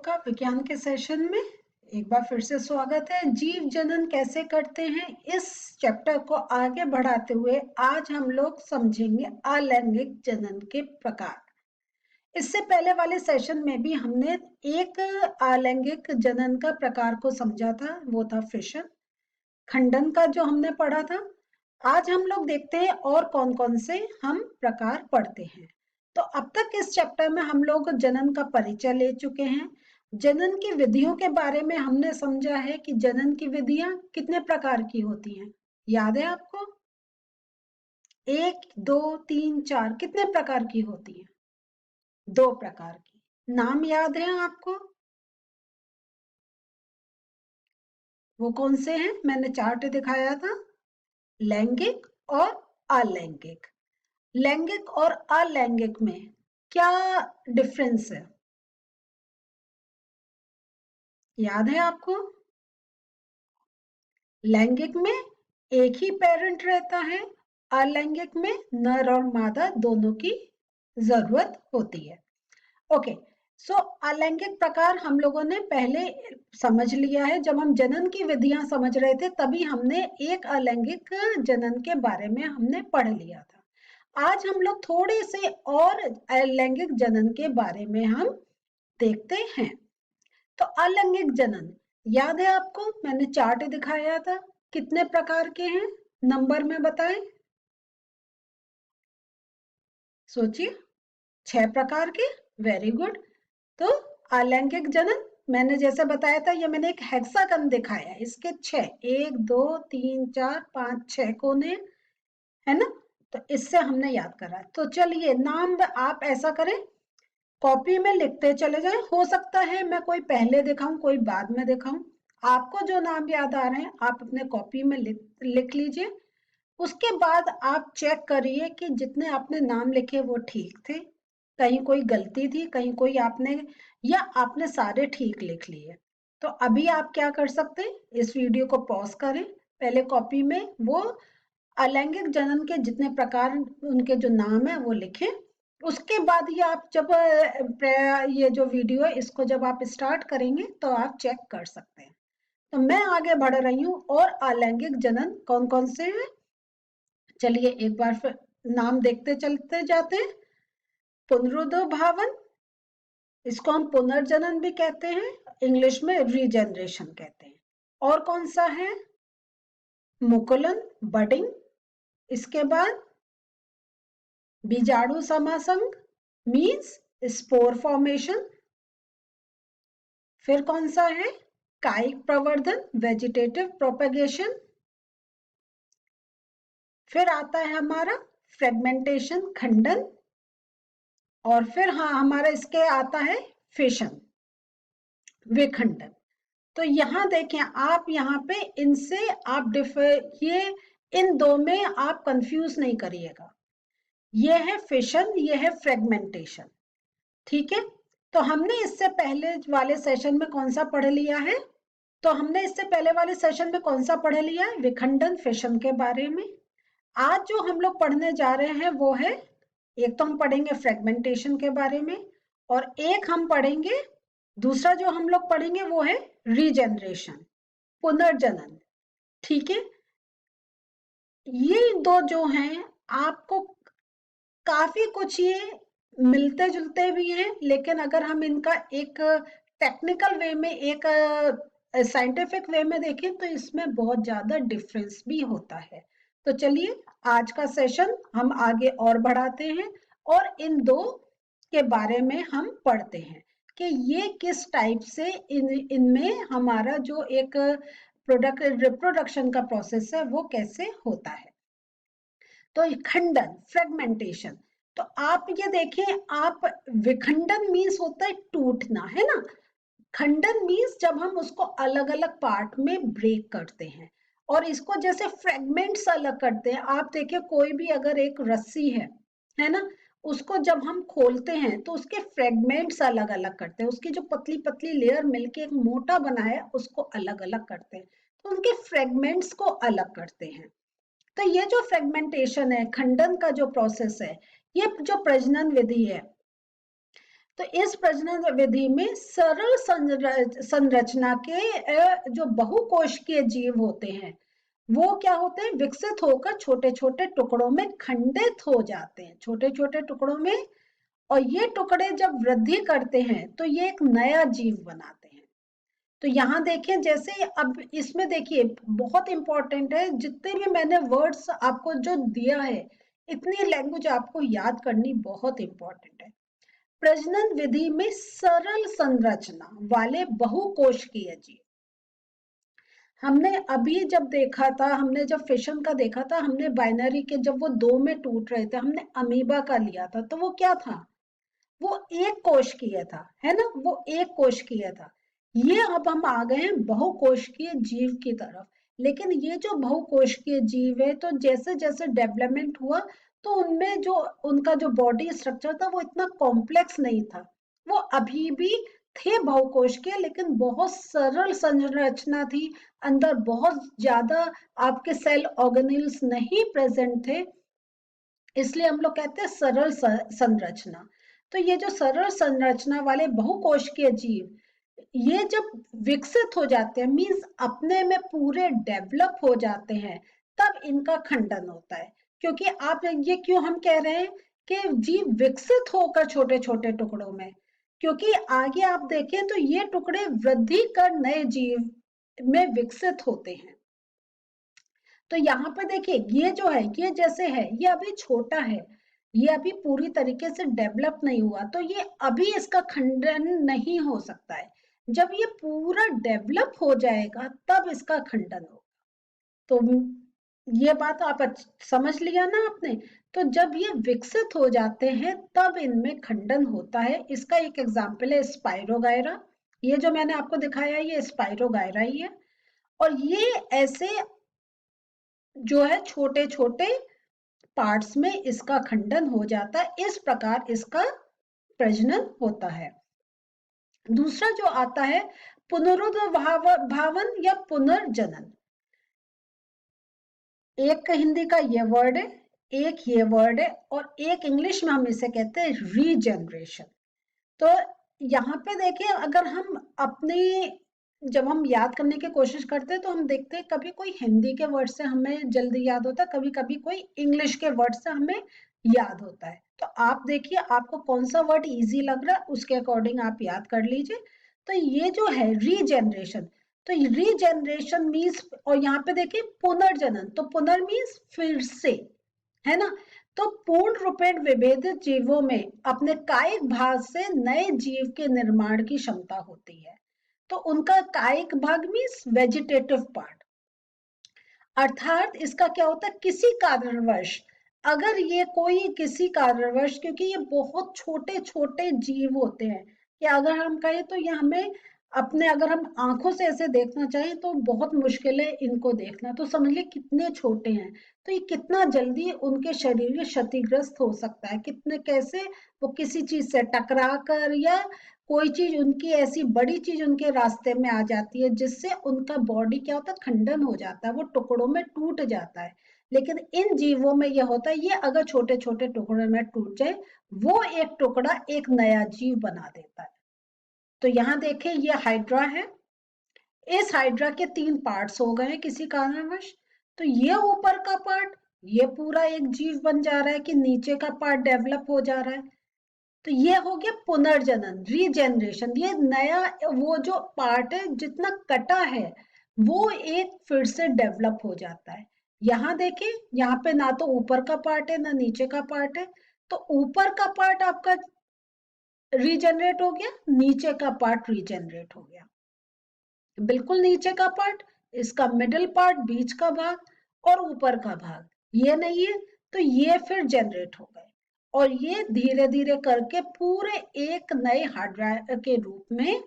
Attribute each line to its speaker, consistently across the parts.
Speaker 1: लोग का विज्ञान के सेशन में एक बार फिर से स्वागत है। जीव जनन कैसे करते हैं, इस चैप्टर को आगे बढ़ाते हुए आज हम लोग समझेंगे अलैंगिक जनन के प्रकार। इससे पहले वाले सेशन में भी हमने एक अलैंगिक जनन का प्रकार को समझा था, वो था फिशन, खंडन का जो हमने पढ़ा था। आज हम लोग देखते हैं और कौन-कौन से हम प्रकार पढ़ते हैं। तो अब तक इस चैप्टर में हम लोग जनन का परिचय ले चुके हैं। जनन की विधियों के बारे में हमने समझा है कि जनन की विधियां कितने प्रकार की होती हैं। याद है आपको? 1, 2, 3, 4 कितने प्रकार की होती हैं? 2 प्रकार की। नाम याद है आपको? वो कौन से हैं? मैंने चार्ट दिखाया था। लैंगिक और अलैंगिक। लैंगिक और अलैंगिक में क्या डिफरेंस है? याद है आपको? लैंगिक में एक ही पेरेंट रहता है, अलैंगिक में नर और मादा दोनों की जरूरत होती है। ओके, सो अलैंगिक प्रकार हम लोगों ने पहले समझ लिया है। जब हम जनन की विधियां समझ रहे थे तभी हमने एक अलैंगिक जनन के बारे में हमने पढ़ लिया था। आज हम लोग थोड़े से और अलैंगिक जनन के बारे में हम देखते हैं। तो अलैंगिक जनन याद है आपको? मैंने चार्ट दिखाया था। कितने प्रकार के हैं, नंबर में बताएं। सोचिए, 6 प्रकार के। Very good. तो अलैंगिक जनन मैंने जैसे बताया था, ये मैंने एक हेक्सागन दिखाया, इसके 6, 1 2 3 4 5 6 कोने है ना। तो इससे हमने याद करा। तो चलिए, नाम आप ऐसा करें, कॉपी में लिखते चले जाएं। हो सकता है मैं कोई पहले दिखाऊं, कोई बाद में दिखाऊं। आपको जो नाम याद आ रहे हैं आप अपने कॉपी में लिख लीजिए। उसके बाद आप चेक करिए कि जितने आपने नाम लिखे वो ठीक थे, कहीं कोई गलती थी, कहीं कोई आपने, या आपने सारे ठीक लिख लिए। तो अभी आप क्या कर सकते हैं, इस वीडियो को पॉज करें, पहले कॉपी में वो अलैंगिक जनन के जितने प्रकार, उनके जो नाम है वो लिखें। उसके बाद ये आप जब ये जो वीडियो है इसको जब आप स्टार्ट करेंगे तो आप चेक कर सकते हैं। तो मैं आगे बढ़ रही हूँ और अलैंगिक जनन कौन कौन से हैं, चलिए एक बार फिर नाम देखते चलते जाते हैं। पुनरुद्भावन, इसको हम पुनर्जनन भी कहते हैं, इंग्लिश में रीजनरेशन कहते हैं। और कौन सा है? मुकुलन, बडिंग। इसके बाद बीजाणु समासंग मीन्स स्पोर फॉर्मेशन। फिर कौन सा है? कायिक प्रवर्धन, वेजिटेटिव प्रोपेगेशन। फिर आता है हमारा फ्रेगमेंटेशन, खंडन। और फिर हाँ, हमारा इसके आता है फिशन, विखंडन। तो यहाँ देखें आप, यहाँ पे इनसे आप ये इन दो में आप कंफ्यूज नहीं करिएगा। ये है फिशन, ये है फ्रेगमेंटेशन। ठीक है। तो हमने इससे पहले वाले सेशन में कौन सा पढ़ लिया है? तो हमने इससे पहले वाले सेशन में कौन सा पढ़ लिया है? विखंडन, फिशन के बारे में। आज जो हम लोग पढ़ने जा रहे हैं वो है, एक तो हम पढ़ेंगे फ्रेगमेंटेशन के बारे में, और एक हम पढ़ेंगे, दूसरा जो हम लोग पढ़ेंगे वो है रीजनरेशन, पुनर्जनन। ठीक है। ये दो जो हैं आपको काफी कुछ ये मिलते जुलते भी हैं, लेकिन अगर हम इनका एक टेक्निकल वे में, एक साइंटिफिक वे में देखें तो इसमें बहुत ज्यादा डिफरेंस भी होता है। तो चलिए आज का सेशन हम आगे और बढ़ाते हैं और इन दो के बारे में हम पढ़ते हैं कि ये किस टाइप से इनमें हमारा जो एक प्रोडक्ट रिप्रोडक्शन का प्रोसेस है वो कैसे होता है। तो खंडन, फ्रेगमेंटेशन, तो आप ये देखें, आप विखंडन मीन्स होता है टूटना, है ना। खंडन मीन्स जब हम उसको अलग अलग पार्ट में ब्रेक करते हैं, और इसको जैसे फ्रेगमेंट्स अलग करते हैं। आप देखिए, कोई भी अगर एक रस्सी है ना, उसको जब हम खोलते हैं तो उसके फ्रेगमेंट्स अलग अलग करते हैं, उसकी जो पतली पतली लेयर मिलके एक मोटा बना है उसको अलग अलग करते हैं, तो उनके फ्रेगमेंट्स को अलग करते हैं। तो ये जो फ्रेगमेंटेशन है, खंडन का जो प्रोसेस है, ये जो प्रजनन विधि है, तो इस प्रजनन विधि में सरल संरचना के जो बहुकोशिकीय जीव होते हैं वो क्या होते हैं, विकसित होकर छोटे छोटे टुकड़ों में खंडित हो जाते हैं, छोटे छोटे टुकड़ों में। और ये टुकड़े जब वृद्धि करते हैं तो ये एक नया जीव बनाते हैं। तो यहाँ देखें, जैसे अब इसमें देखिए बहुत इंपॉर्टेंट है, जितने भी मैंने वर्ड्स आपको जो दिया है इतनी लैंग्वेज आपको याद करनी बहुत इंपॉर्टेंट है। प्रजनन विधि में सरल संरचना वाले बहुकोशिकीय जीव, हमने अभी जब देखा था, हमने जब फिशन का देखा था, हमने बाइनरी के जब वो दो में टूट रहे थे हमने अमीबा का लिया था, तो वो क्या था, वो एक कोशिकीय था, है ना, वो एक कोशिकीय था। ये अब हम आ गए हैं बहुकोशिकीय जीव की तरफ। लेकिन ये जो बहुकोशिकीय जीव है, तो जैसे जैसे डेवलपमेंट हुआ तो उनमें जो उनका जो बॉडी स्ट्रक्चर था वो इतना कॉम्प्लेक्स नहीं था, वो अभी भी थे बहुकोशिकीय लेकिन बहुत सरल संरचना थी, अंदर बहुत ज्यादा आपके सेल ऑर्गेनेल्स नहीं प्रेजेंट थे, इसलिए हम लोग कहते हैं सरल संरचना। तो ये जो सरल संरचना वाले बहुकोशिकीय जीव ये जब विकसित हो जाते हैं, मींस अपने में पूरे डेवलप हो जाते हैं, तब इनका खंडन होता है। क्योंकि आप ये क्यों हम कह रहे हैं कि जीव विकसित होकर छोटे छोटे टुकड़ों में, क्योंकि आगे आप देखें तो ये टुकड़े वृद्धि कर नए जीव में विकसित होते हैं। तो यहाँ पर देखिए ये जो है, ये जैसे है, ये अभी छोटा है, ये अभी पूरी तरीके से डेवलप नहीं हुआ, तो ये अभी इसका खंडन नहीं हो सकता है। जब ये पूरा डेवलप हो जाएगा तब इसका खंडन होगा। तो ये बात आप समझ लिया ना आपने। तो जब ये विकसित हो जाते हैं तब इनमें खंडन होता है। इसका एक एग्जाम्पल है स्पाइरोगायरा, ये जो मैंने आपको दिखाया है ये स्पाइरोगायरा ही है। और ये ऐसे जो है छोटे छोटे पार्ट्स में इसका खंडन हो जाता है, इस प्रकार इसका प्रजनन होता है। दूसरा जो आता है पुनरुद्भावन या पुनर्जनन, एक हिंदी का ये वर्ड है, एक ये वर्ड है, और एक इंग्लिश में हम इसे कहते हैं रीजनरेशन। तो यहाँ पे देखिए, अगर हम अपनी जब हम याद करने की कोशिश करते हैं तो हम देखते हैं कभी कोई हिंदी के वर्ड से हमें जल्दी याद होता है, कभी कभी कोई इंग्लिश के वर्ड से हमें याद होता है। तो आप देखिए आपको कौन सा वर्ड इजी लग रहा है उसके अकॉर्डिंग आप याद कर लीजिए। तो ये जो है रीजनरेशन, तो रीजनरेशन मीन्स, और यहाँ पे देखिए पुनर्जनन, तो पुनर् मीन्स फिर से, है ना। तो पूर्ण रूपेण विभेदित जीवों में अपने कायिक भाग से नए जीव के निर्माण की क्षमता होती है। तो उनका कायिक भाग मीन्स वेजिटेटिव पार्ट, अर्थात इसका क्या होता है, किसी कारणवश अगर ये कोई किसी कारणवश, क्योंकि ये बहुत छोटे छोटे जीव होते हैं कि अगर हम कहें तो ये हमें अपने, अगर हम आंखों से ऐसे देखना चाहें तो बहुत मुश्किल है इनको देखना, तो समझ लिए कितने छोटे हैं। तो ये कितना जल्दी उनके शरीर क्षतिग्रस्त हो सकता है, कितने कैसे वो किसी चीज से टकरा कर या कोई चीज उनकी ऐसी बड़ी चीज उनके रास्ते में आ जाती है जिससे उनका बॉडी क्या होता है, खंडन हो जाता है, वो टुकड़ों में टूट जाता है। लेकिन इन जीवों में यह होता है, ये अगर छोटे छोटे टुकड़ों में टूट जाए वो एक टुकड़ा एक नया जीव बना देता है। तो यहाँ देखें ये हाइड्रा है, इस हाइड्रा के 3 पार्ट्स हो गए किसी कारणवश। तो ये ऊपर का पार्ट, ये पूरा एक जीव बन जा रहा है कि नीचे का पार्ट डेवलप हो जा रहा है। तो ये हो गया पुनर्जनन, रीजनरेशन। ये नया वो जो पार्ट है जितना कटा है वो एक फिर से डेवलप हो जाता है। यहाँ देखें, यहाँ पे ना तो ऊपर का पार्ट है ना नीचे का पार्ट है, तो ऊपर का पार्ट आपका रीजनरेट हो गया, नीचे का पार्ट रीजनरेट हो गया। बिल्कुल नीचे का पार्ट, इसका मिडिल पार्ट, बीच का भाग और ऊपर का भाग ये नहीं है, तो ये फिर जनरेट हो गए और ये धीरे धीरे करके पूरे एक नए हार्ड ड्राइव के रूप में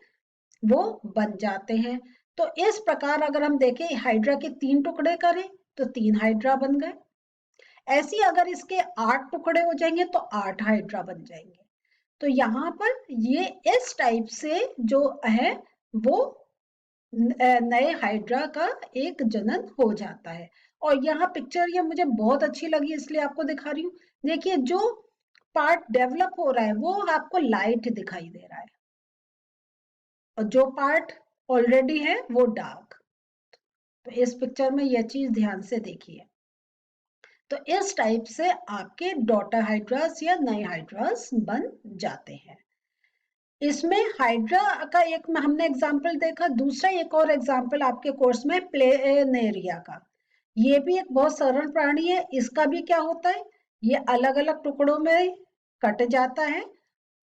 Speaker 1: वो बन जाते हैं। तो इस प्रकार अगर हम देखें हाइड्रा के 3 टुकड़े करें तो 3 हाइड्रा बन गए, ऐसी अगर इसके 8 टुकड़े हो जाएंगे तो 8 हाइड्रा बन जाएंगे। तो यहाँ पर ये इस टाइप से जो है वो नए हाइड्रा का एक जनन हो जाता है। और यहाँ पिक्चर ये मुझे बहुत अच्छी लगी इसलिए आपको दिखा रही हूँ। देखिए जो पार्ट डेवलप हो रहा है वो आपको लाइट दिखाई दे रहा है, और जो पार्ट ऑलरेडी है वो डार्क। तो इस पिक्चर में यह चीज ध्यान से देखिए। तो इस टाइप से आपके डॉटर हाइड्रास या नए हाइड्रास बन जाते हैं। इसमें हाइड्रा का एक हमने एग्जाम्पल देखा, दूसरा एक और एग्जाम्पल आपके कोर्स में प्लेनेरिया का। ये भी एक बहुत सरल प्राणी है। इसका भी क्या होता है, ये अलग अलग टुकड़ों में कट जाता है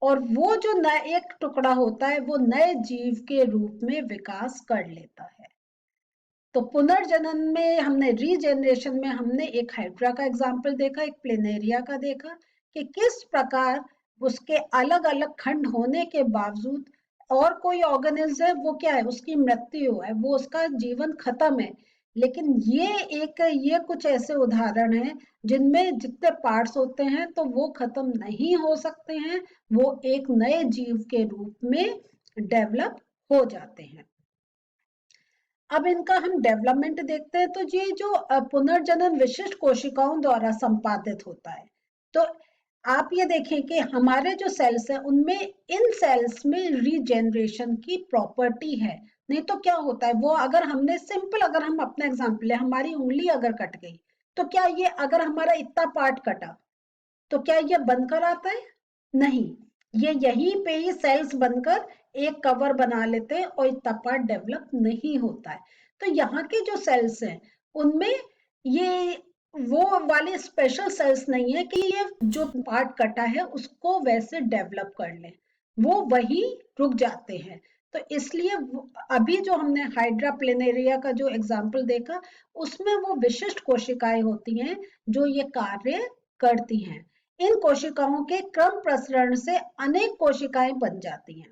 Speaker 1: और वो जो नया एक टुकड़ा होता है वो नए जीव के रूप में विकास कर लेता है। तो पुनर्जनन में हमने रीजेनरेशन में हमने एक हाइड्रा का एग्जाम्पल देखा, एक प्लेनेरिया का देखा कि किस प्रकार उसके अलग अलग खंड होने के बावजूद और कोई ऑर्गेनिज्म है वो क्या है, उसकी मृत्यु है, वो उसका जीवन खत्म है। लेकिन ये कुछ ऐसे उदाहरण हैं जिनमें जितने पार्ट्स होते हैं तो वो खत्म नहीं हो सकते हैं, वो एक नए जीव के रूप में डेवलप हो जाते हैं। अब इनका हम डेवलपमेंट देखते हैं। तो ये जो पुनर्जनन विशिष्ट कोशिकाओं द्वारा संपादित होता है। तो आप ये देखें कि हमारे जो सेल्स हैं उनमें इन सेल्स में रीजेनरेशन की प्रॉपर्टी है। नहीं तो क्या होता है, वो अगर हमने सिंपल, अगर हम अपना एग्जांपल ले, हमारी उंगली अगर कट गई तो क्या ये, अगर हमारा इतना पार्ट कटा तो क्या ये बनकर आता है? नहीं, ये यहीं पे ही सेल्स बनकर एक कवर बना लेते हैं और इतना पार्ट डेवलप नहीं होता है। तो यहाँ के जो सेल्स हैं उनमें ये वो वाले स्पेशल सेल्स नहीं है कि ये जो पार्ट कटा है उसको वैसे डेवलप कर ले, वो वही रुक जाते हैं। तो इसलिए अभी जो हमने हाइड्रा प्लेनेरिया का जो एग्जाम्पल देखा उसमें वो विशिष्ट कोशिकाएं होती हैं जो ये कार्य करती हैं। इन कोशिकाओं के क्रम प्रसरण से अनेक कोशिकाएं बन जाती हैं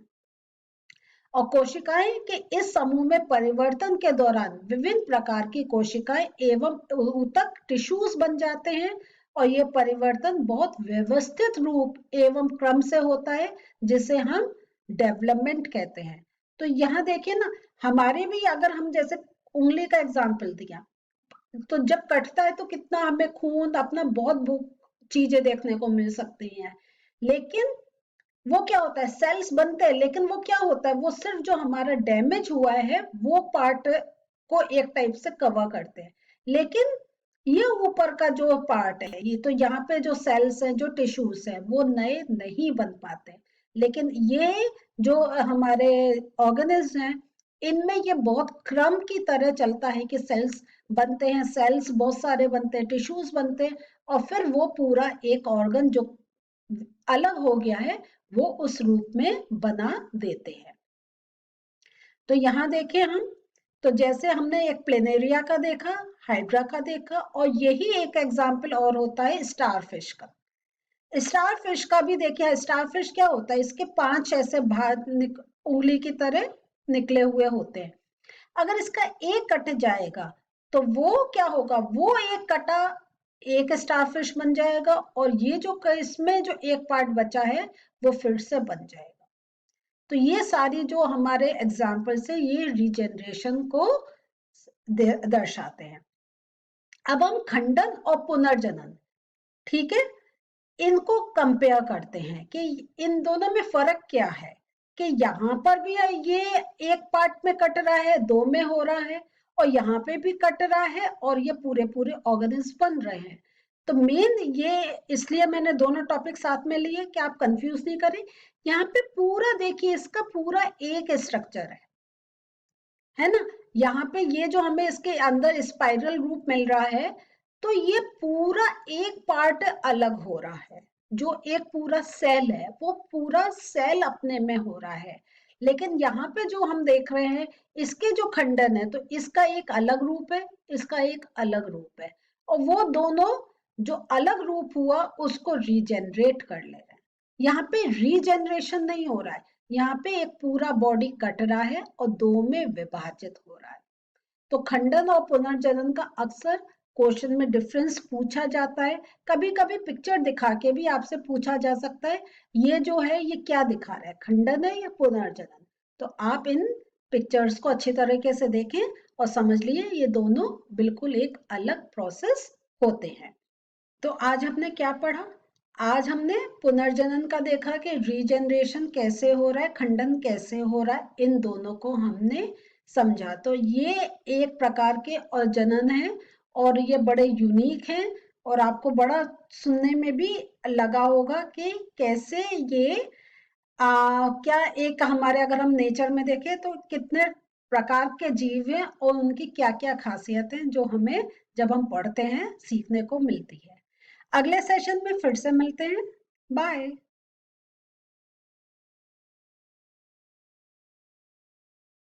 Speaker 1: और कोशिकाएं के इस समूह में परिवर्तन के दौरान विभिन्न प्रकार की कोशिकाएं एवं ऊतक टिश्यूज बन जाते हैं और ये परिवर्तन बहुत व्यवस्थित रूप एवं क्रम से होता है जिसे हम डेवलपमेंट कहते हैं। तो यहाँ देखिए ना, हमारे भी अगर हम जैसे उंगली का एग्जाम्पल दिया, तो जब कटता है तो कितना हमें खून, अपना बहुत चीजें देखने को मिल सकती हैं। लेकिन वो क्या होता है, सेल्स बनते हैं लेकिन वो क्या होता है, वो सिर्फ जो हमारा डैमेज हुआ है वो पार्ट को एक टाइप से कवर करते हैं। लेकिन ये ऊपर का जो पार्ट है, ये तो यहाँ पे जो सेल्स हैं, जो टिश्यूज हैं, वो नए नहीं बन पाते। लेकिन ये जो हमारे ऑर्गेनिज्म हैं इनमें ये बहुत क्रम की तरह चलता है कि सेल्स बनते हैं, सेल्स बहुत सारे बनते हैं, टिश्यूज बनते हैं और फिर वो पूरा एक ऑर्गन जो अलग हो गया है वो उस रूप में बना देते हैं। तो यहाँ देखें हम, तो जैसे हमने एक प्लेनेरिया का देखा, हाइड्रा का देखा, और यही एक एग्जाम्पल और होता है स्टारफिश का। स्टारफिश का भी देखिए, स्टारफिश क्या होता है, इसके 5 ऐसे भाग उंगली की तरह निकले हुए होते हैं। अगर इसका एक कट जाएगा तो वो क्या होगा, वो एक कटा एक स्टारफिश बन जाएगा और ये जो इसमें जो एक पार्ट बचा है वो फिर से बन जाएगा। तो ये सारी जो हमारे एग्जाम्पल्स है ये रीजनरेशन को दर्शाते हैं। अब हम खंडन और पुनर्जनन, ठीक है, इनको कंपेयर करते हैं कि इन दोनों में फर्क क्या है। कि यहाँ पर भी ये एक पार्ट में कट रहा है, 2 में हो रहा है, और यहाँ पे भी कट रहा है और ये पूरे पूरे ऑर्गेनिज्म बन रहे हैं। तो मेन ये इसलिए मैंने दोनों टॉपिक साथ में लिए कि आप कंफ्यूज नहीं करें। यहाँ पे पूरा देखिए, इसका पूरा एक स्ट्रक्चर है ना। यहाँ पे ये जो हमें इसके अंदर स्पाइरल रूप मिल रहा है, तो ये पूरा एक पार्ट अलग हो रहा है। जो एक पूरा सेल है वो पूरा सेल अपने में हो रहा है। लेकिन यहाँ पे जो हम देख रहे हैं इसके जो खंडन है, तो इसका एक अलग रूप है, इसका एक अलग रूप है, और वो दोनों जो अलग रूप हुआ उसको रीजेनरेट कर ले रहे हैं। यहाँ पे रीजेनरेशन नहीं हो रहा है, यहाँ पे एक पूरा बॉडी कट रहा है और 2 में विभाजित हो रहा है। तो खंडन और पुनर्जनन का अक्सर क्वेश्चन में डिफरेंस पूछा जाता है। कभी कभी पिक्चर दिखा के भी आपसे पूछा जा सकता है ये जो है ये क्या दिखा रहा है, खंडन है या पुनर्जनन। तो आप इन पिक्चर्स को अच्छी तरीके से देखें और समझ लिए ये दोनों बिल्कुल एक अलग प्रोसेस होते हैं। तो आज हमने क्या पढ़ा, आज हमने पुनर्जनन का देखा कि रीजनरेशन कैसे हो रहा है, खंडन कैसे हो रहा है, इन दोनों को हमने समझा। तो ये एक प्रकार के जनन है और ये बड़े यूनिक हैं और आपको बड़ा सुनने में भी लगा होगा कि कैसे ये क्या एक हमारे अगर हम नेचर में देखें तो कितने प्रकार के जीव हैं और उनकी क्या क्या खासियत हैं जो हमें जब हम पढ़ते हैं सीखने को मिलती है। अगले सेशन में फिर से मिलते हैं। बाय।